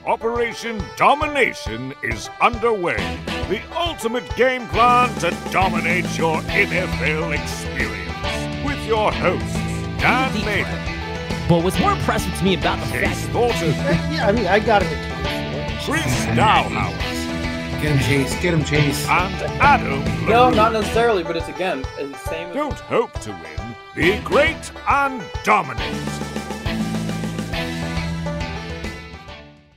Operation Domination is underway. The ultimate game plan to dominate your NFL experience. With your hosts, Dan Maven. But what's more impressive to me about the Chase Thornton. Yeah, I mean, I got it. Chris Dowhouse. Get him, Chase. Get him, Chase. And Adam No, LaRue. not necessarily, but it's again the same. Don't hope to win. Be great and dominate.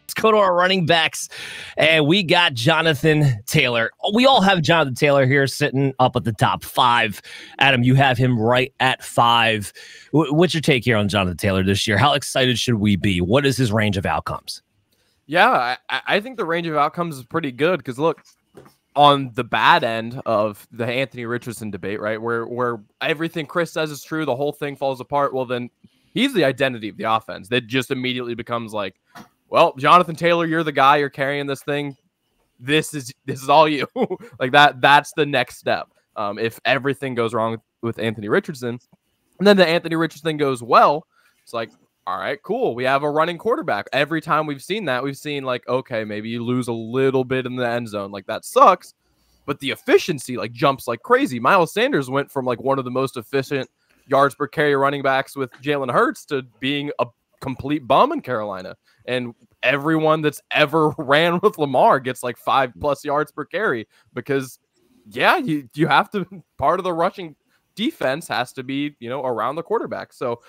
Let's go to our running backs, and we got Jonathan Taylor. We all have Jonathan Taylor here sitting up at the top 5. Adam, you have him right at 5. What's your take here on Jonathan Taylor this year? How excited should we be? What is his range of outcomes? Yeah, I think the range of outcomes is pretty good because look, on the bad end of the Anthony Richardson debate, right, where everything Chris says is true, the whole thing falls apart. Well, then he's the identity of the offense. That just immediately becomes like, well, Jonathan Taylor, you're the guy. You're carrying this thing. This is all you. Like that. That's the next step. If everything goes wrong with Anthony Richardson, and then the Anthony Richardson thing goes well, it's like, all right, cool. We have a running quarterback. Every time we've seen that, we've seen like, okay, maybe you lose a little bit in the end zone. Like that sucks, but the efficiency like jumps like crazy. Miles Sanders went from like one of the most efficient yards per carry running backs with Jalen Hurts to being a complete bum in Carolina. And everyone that's ever ran with Lamar gets like 5+ yards per carry because, yeah, you have to, part of the rushing defense has to be, around the quarterback. So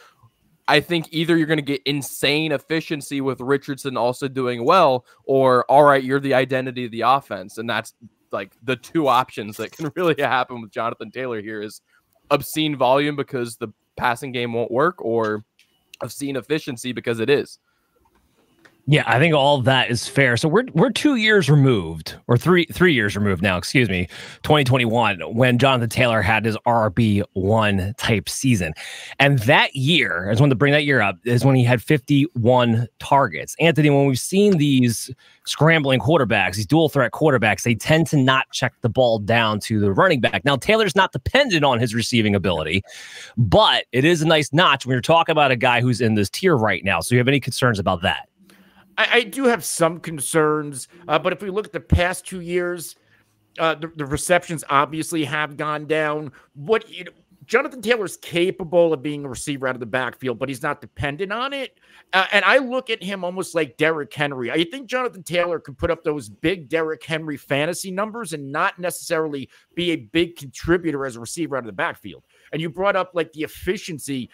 I think either you're going to get insane efficiency with Richardson also doing well, or, all right, you're the identity of the offense. And that's like the two options that can really happen with Jonathan Taylor here is obscene volume because the passing game won't work, or obscene efficiency because it is. Yeah, I think all of that is fair. So we're 2 years removed, or three years removed now, 2021, when Jonathan Taylor had his RB1 type season. And that year, I just wanted to bring that year up, is when he had 51 targets. Anthony, when we've seen these scrambling quarterbacks, these dual threat quarterbacks, they tend to not check the ball down to the running back. Now, Taylor's not dependent on his receiving ability, but it is a nice notch when you're talking about a guy who's in this tier right now. So do you have any concerns about that? I do have some concerns, but if we look at the past 2 years, the receptions obviously have gone down. Jonathan Taylor's capable of being a receiver out of the backfield, but he's not dependent on it. And I look at him almost like Derrick Henry. I think Jonathan Taylor could put up those big Derrick Henry fantasy numbers and not necessarily be a big contributor as a receiver out of the backfield. And you brought up like the efficiency.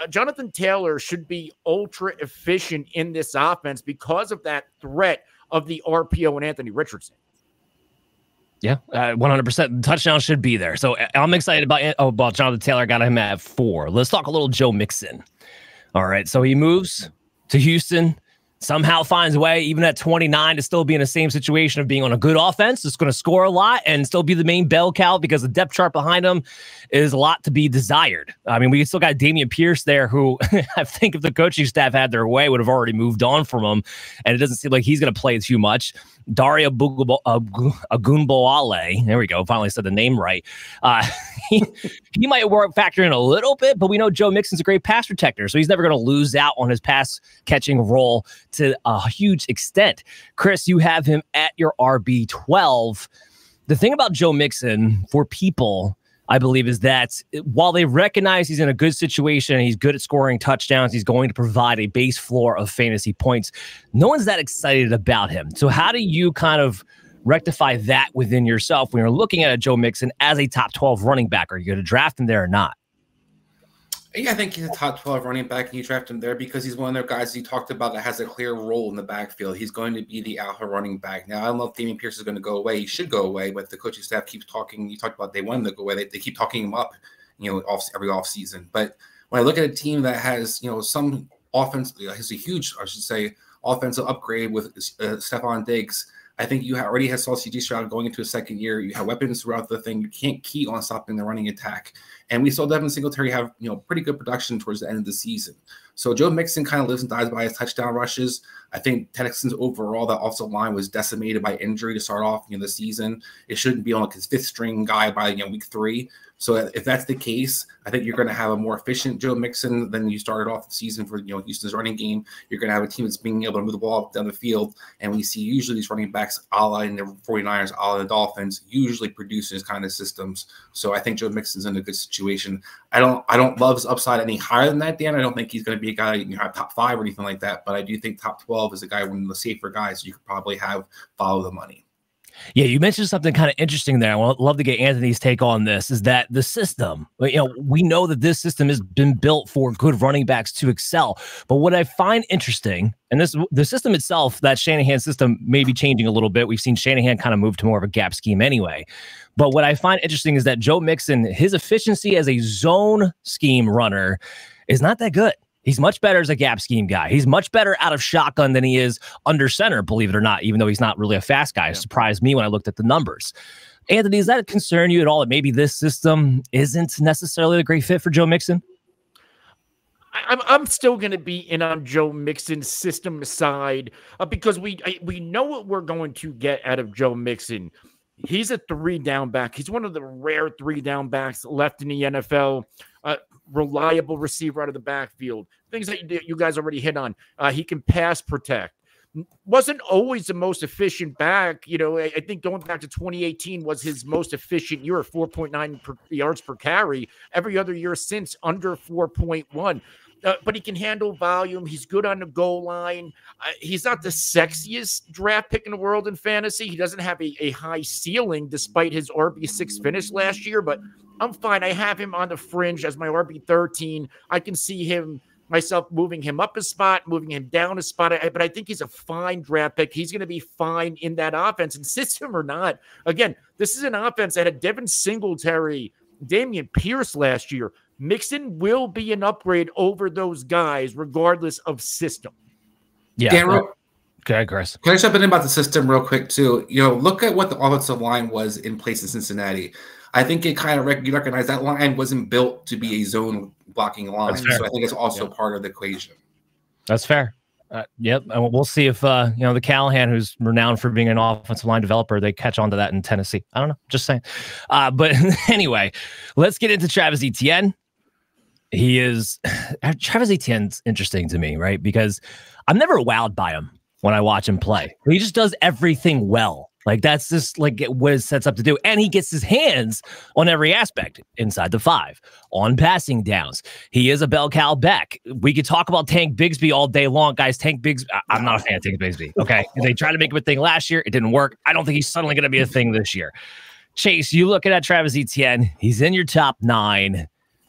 Jonathan Taylor should be ultra efficient in this offense because of that threat of the RPO and Anthony Richardson. Yeah, 100%. The touchdown should be there. So I'm excited about Jonathan Taylor. Got him at 4. Let's talk a little Joe Mixon. All right, so he moves to Houston, somehow finds a way, even at 29, to still be in the same situation of being on a good offense. It's going to score a lot and still be the main bell cow because the depth chart behind him is a lot to be desired. I mean, we still got Damian Pierce there, who I think if the coaching staff had their way would have already moved on from him, and it doesn't seem like he's going to play too much. Daria Agunboale, there we go, finally said the name right. He might factor in a little bit, but we know Joe Mixon's a great pass protector, so he's never going to lose out on his pass catching role to a huge extent. Chris, you have him at your RB12. The thing about Joe Mixon for people, I believe, is that while they recognize he's in a good situation, he's good at scoring touchdowns, he's going to provide a base floor of fantasy points, no one's that excited about him. So how do you kind of rectify that within yourself when you're looking at a Joe Mixon as a top 12 running back? Are you going to draft him there or not? Yeah, I think he's a top 12 running back, and you draft him there because he's one of the guys you talked about that has a clear role in the backfield. He's going to be the alpha running back. Now, I don't know if Damian Pierce is going to go away. He should go away, but the coaching staff keeps talking. You talked about they want him to go away. They keep talking him up, every offseason. But when I look at a team that has, some offense, has a huge, I should say, offensive upgrade with Stephon Diggs, I think you already have saw C.J. Stroud going into a second year. You have weapons throughout the thing. You can't key on stopping the running attack. And we saw Devin Singletary have, pretty good production towards the end of the season. So Joe Mixon kind of lives and dies by his touchdown rushes. I think Texans overall, that offensive line was decimated by injury to start off the season. It shouldn't be on like his fifth string guy by week 3. So if that's the case, I think you're going to have a more efficient Joe Mixon than you started off the season for Houston's running game. You're going to have a team that's being able to move the ball down the field, and we see usually these running backs, a la in the 49ers, a la the Dolphins, usually produce these kind of systems. So I think Joe Mixon's in a good situation. I don't love his upside any higher than that, Dan. I don't think he's going to be a guy you have top 5 or anything like that, but I do think top 12 is a guy, one of the safer guys you could probably have follow the money. Yeah, you mentioned something kind of interesting there. I would love to get Anthony's take on this, is that the system, we know that this system has been built for good running backs to excel. But what I find interesting, and the system itself, that Shanahan system may be changing a little bit. We've seen Shanahan kind of move to more of a gap scheme anyway. But what I find interesting is that Joe Mixon, his efficiency as a zone scheme runner is not that good. He's much better as a gap scheme guy. He's much better out of shotgun than he is under center, believe it or not, even though he's not really a fast guy. It surprised me when I looked at the numbers. Anthony, does that concern you at all that maybe this system isn't necessarily a great fit for Joe Mixon? I'm still going to be in on Joe Mixon's system side because we know what we're going to get out of Joe Mixon. He's a 3-down back. He's one of the rare 3-down backs left in the NFL. Reliable receiver out of the backfield. Things that you guys already hit on. He can pass protect. Wasn't always the most efficient back. I think going back to 2018 was his most efficient year, 4.9 yards per carry. Every other year since, under 4.1. But he can handle volume. He's good on the goal line. He's not the sexiest draft pick in the world in fantasy. He doesn't have a high ceiling despite his RB6 finish last year, but I'm fine. I have him on the fringe as my RB13. I can see myself moving him up a spot, moving him down a spot, but I think he's a fine draft pick. He's going to be fine in that offense, and system or not. Again, this is an offense that had Devin Singletary, Dameon Pierce last year. Mixon will be an upgrade over those guys regardless of system. Yeah. Dan, okay, Chris. Can I jump in about the system real quick too? Look at what the offensive line was in place in Cincinnati. I think it kind of you recognize that line wasn't built to be a zone blocking line. So I think it's also part of the equation. That's fair. Yep. And we'll see if, the Callahan, who's renowned for being an offensive line developer, they catch on to that in Tennessee. I don't know. Just saying. But anyway, let's get into Travis Etienne. Travis Etienne's interesting to me, right? Because I'm never wowed by him when I watch him play. He just does everything well. Like, that's just like what it sets up to do. And he gets his hands on every aspect inside the 5, on passing downs. He is a bell cow back. We could talk about Tank Bigsby all day long, guys. Tank Bigsby, I'm not a fan of Tank Bigsby. Okay. They tried to make him a thing last year. It didn't work. I don't think he's suddenly going to be a thing this year. Chase, you look at Travis Etienne. He's in your top 9.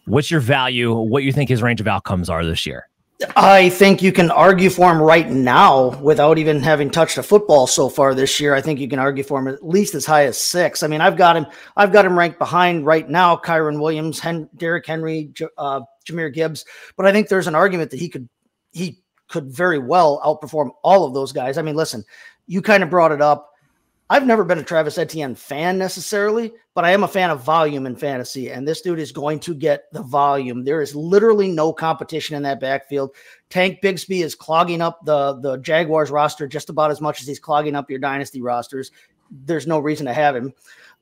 What's your value? What you think his range of outcomes are this year? I think you can argue for him right now without even having touched a football so far this year. I think you can argue for him at least as high as 6. I mean, I've got him ranked behind right now Kyron Williams, Derrick Henry, Jahmyr Gibbs, but I think there's an argument that he could very well outperform all of those guys. I mean, listen, you kind of brought it up. I've never been a Travis Etienne fan necessarily, but I am a fan of volume in fantasy, and this dude is going to get the volume. There is literally no competition in that backfield. Tank Bigsby is clogging up the Jaguars roster just about as much as he's clogging up your dynasty rosters. There's no reason to have him.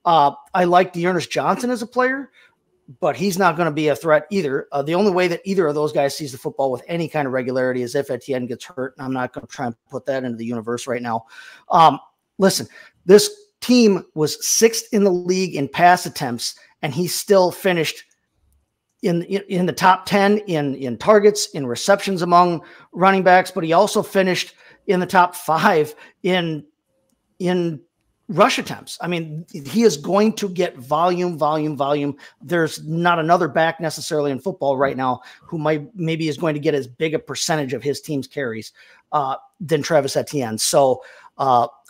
I like Dearness Johnson as a player, but he's not going to be a threat either. The only way that either of those guys sees the football with any kind of regularity is if Etienne gets hurt, and I'm not going to try and put that into the universe right now. Listen, this team was 6th in the league in pass attempts, and he still finished in the top 10 in targets, in receptions among running backs, but he also finished in the top 5 in rush attempts. I mean, he is going to get volume. There's not another back necessarily in football right now who maybe is going to get as big a percentage of his team's carries than Travis Etienne. So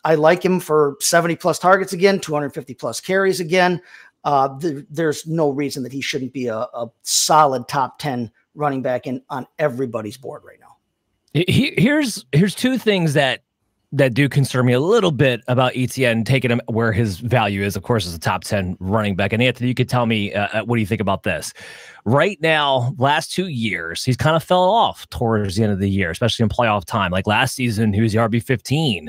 I like him for 70 plus targets again, 250 plus carries again. There's no reason that he shouldn't be a solid top 10 running back on everybody's board right now. Here's 2 things that that do concern me a little bit about Etienne taking him where his value is, of course, as a top 10 running back. And Anthony, you could tell me, what do you think about this? Right now, last 2 years, he's kind of fell off towards the end of the year, especially in playoff time. Like last season, he was the RB15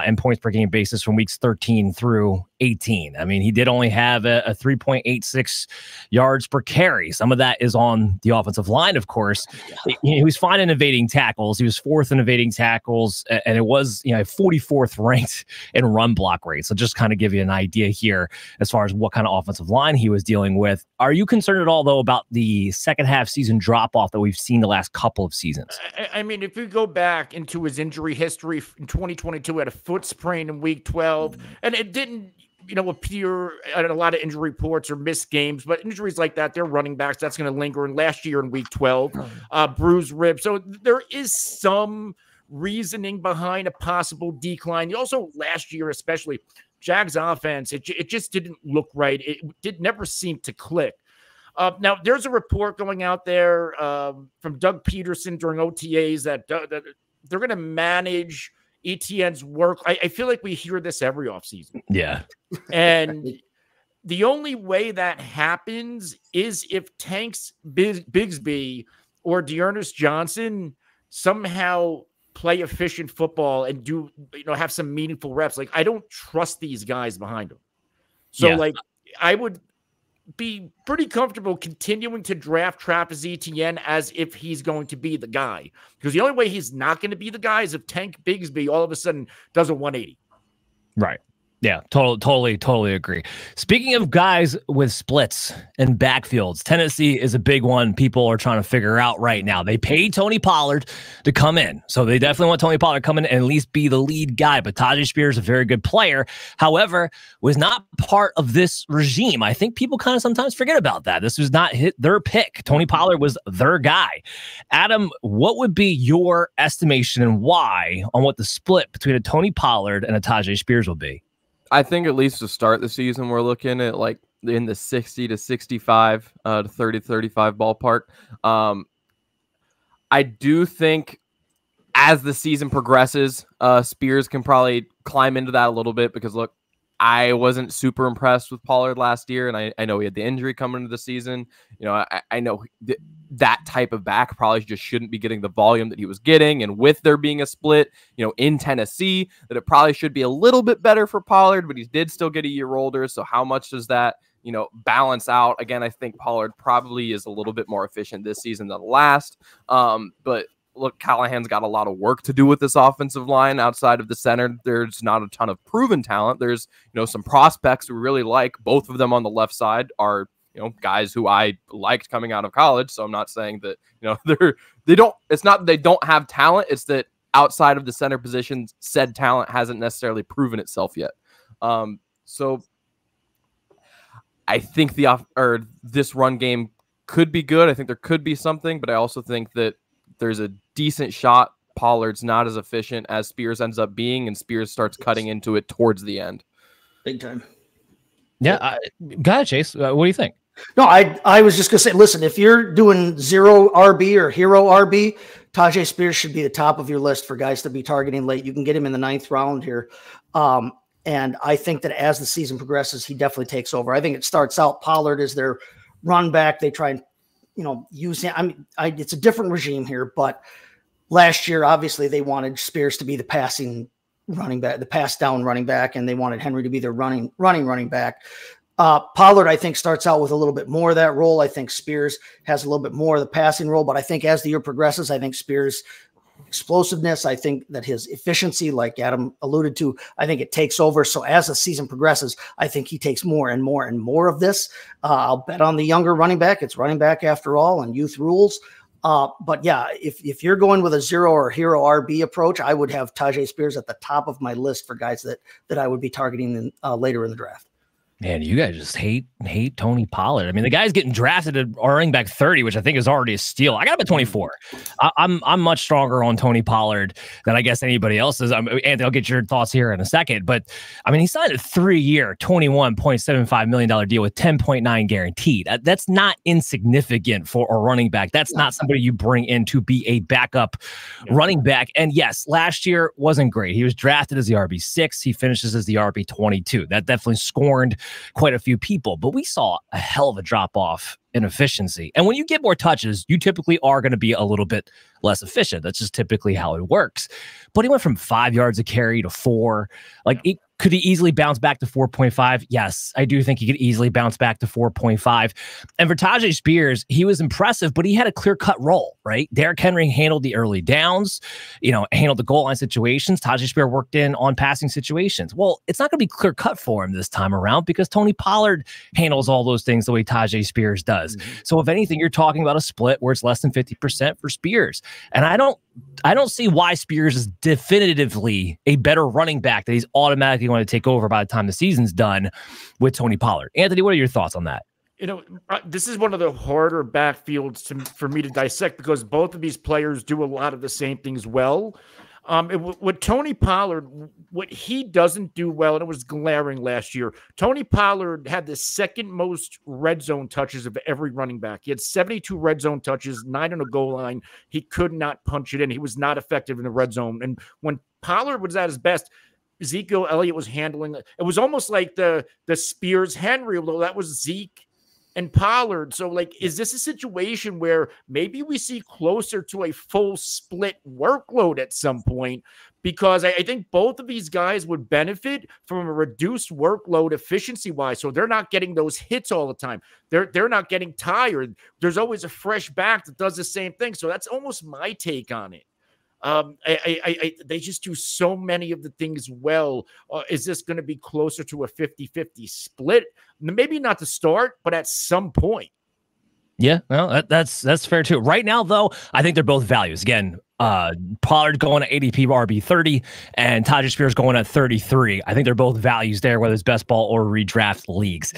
in points per game basis from weeks 13 through 18. I mean, he did only have a 3.86 yards per carry. Some of that is on the offensive line, of course. He was fine in evading tackles. He was fourth in evading tackles, and it was 44th ranked in run block rate. So just kind of give you an idea here as far as what kind of offensive line he was dealing with. Are you concerned at all, though, about the second half season drop off that we've seen the last couple of seasons? I mean, if we go back into his injury history in 2022, had a foot sprain in week 12, and it didn't, appear at a lot of injury reports or missed games, but injuries like that, they're running backs. That's going to linger. And last year in week 12, bruised rib. So there is some reasoning behind a possible decline. Also, last year, especially Jags offense, it just didn't look right. It never seemed to click. Now, there's a report going out there from Doug Peterson during OTAs that they're going to manage Etienne's work. I feel like we hear this every offseason. Yeah. And the only way that happens is if Tanks Bigsby or Dearness Johnson somehow play efficient football and do, have some meaningful reps. Like, I don't trust these guys behind them. So, I would be pretty comfortable continuing to draft Travis Etienne as if he's going to be the guy. Because the only way he's not going to be the guy is if Tank Bigsby all of a sudden does a 180. Right. Yeah, totally agree. Speaking of guys with splits and backfields, Tennessee is a big one people are trying to figure out right now. They paid Tony Pollard to come in, so they definitely want Tony Pollard to come in and at least be the lead guy. But Tajay Spears is a very good player. However, was not part of this regime. I think people kind of sometimes forget about that. This was not their pick. Tony Pollard was their guy. Adam, what would be your estimation and why on what the split between a Tony Pollard and a Tajay Spears will be? I think at least to start the season, we're looking at like in the 60 to 65 to 30 to 35 ballpark. I do think as the season progresses, Spears can probably climb into that a little bit because, look, I wasn't super impressed with Pollard last year, and I know he had the injury coming into the season. I know that type of back probably just shouldn't be getting the volume that he was getting, and with there being a split, in Tennessee, that it probably should be a little bit better for Pollard, but he did still get a year older, so how much does that, balance out? Again, I think Pollard probably is a little bit more efficient this season than last, but look, Callahan's got a lot of work to do with this offensive line outside of the center. There's not a ton of proven talent. There's, some prospects we really like. Both of them on the left side are, guys who I liked coming out of college. So I'm not saying that, it's not that they don't have talent. It's that outside of the center position, said talent hasn't necessarily proven itself yet. So I think this run game could be good. I think there could be something, but I also think that there's a decent shot Pollard's not as efficient as Spears ends up being, and Spears starts cutting into it towards the end. Big time. Yeah. Go ahead, Chase. What do you think? No, I was just going to say, listen, if you're doing zero RB or hero RB, Tajay Spears should be the top of your list for guys to be targeting late. You can get him in the 9th round here. And I think that as the season progresses, he definitely takes over. I think it starts out Pollard is their run back. They try and, use him. I mean, it's a different regime here, but last year, obviously they wanted Spears to be the passing running back, the pass down running back, and they wanted Henry to be their running back. Pollard, I think, starts out with a little bit more of that role. I think Spears has a little bit more of the passing role, but I think as the year progresses, I think Spears' explosiveness, I think that his efficiency, like Adam alluded to, I think it takes over. So as the season progresses, I think he takes more and more and more of this. I'll bet on the younger running back. It's running back after all, and youth rules. But yeah, if you're going with a zero or hero RB approach, I would have Tajay Spears at the top of my list for guys that I would be targeting later in the draft. Man, you guys just hate Tony Pollard. I mean, the guy's getting drafted at running back 30, which I think is already a steal. I got him at 24. I'm much stronger on Tony Pollard than I guess anybody else is. Anthony, I'll get your thoughts here in a second. But I mean, he signed a 3-year, $21.75 million deal with 10.9 guaranteed. That's not insignificant for a running back. That's not somebody you bring in to be a backup running back. And yes, last year wasn't great. He was drafted as the RB6. He finishes as the RB22. That definitely scorned quite a few people, but we saw a hell of a drop off in efficiency. And when you get more touches, you typically are going to be a little bit less efficient. That's just typically how it works. But he went from 5 yards a carry to 4. Could he easily bounce back to 4.5? Yes, I do think he could easily bounce back to 4.5. And for Tajay Spears, he was impressive, but he had a clear-cut role, right? Derrick Henry handled the early downs, handled the goal line situations. Tajay Spears worked in on passing situations. Well, it's not going to be clear-cut for him this time around because Tony Pollard handles all those things the way Tajay Spears does. So if anything, you're talking about a split where it's less than 50% for Spears. And I don't see why Spears is definitively a better running back that he's automatically going to take over by the time the season's done with Tony Pollard. Anthony, what are your thoughts on that? This is one of the harder backfields for me to dissect because both of these players do a lot of the same things well. With Tony Pollard, what he doesn't do well, and it was glaring last year, Tony Pollard had the second most red zone touches of every running back. He had 72 red zone touches, 9 on the goal line. He could not punch it in. He was not effective in the red zone. And when Pollard was at his best, Ezekiel Elliott was handling it. It was almost like the Spears Henry, although that was Zeke and Pollard. So, is this a situation where maybe we see closer to a full split workload at some point? Because I think both of these guys would benefit from a reduced workload efficiency-wise. So they're not getting those hits all the time. They're not getting tired. There's always a fresh back that does the same thing. So that's almost my take on it. They just do so many of the things well. Is this going to be closer to a 50-50 split? Maybe not to start, but at some point. Yeah, well, that's fair too. Right now, though, I think they're both values. Again, Pollard going at ADP RB 30 and Tajay Spears going at 33. I think they're both values there, whether it's best ball or redraft leagues.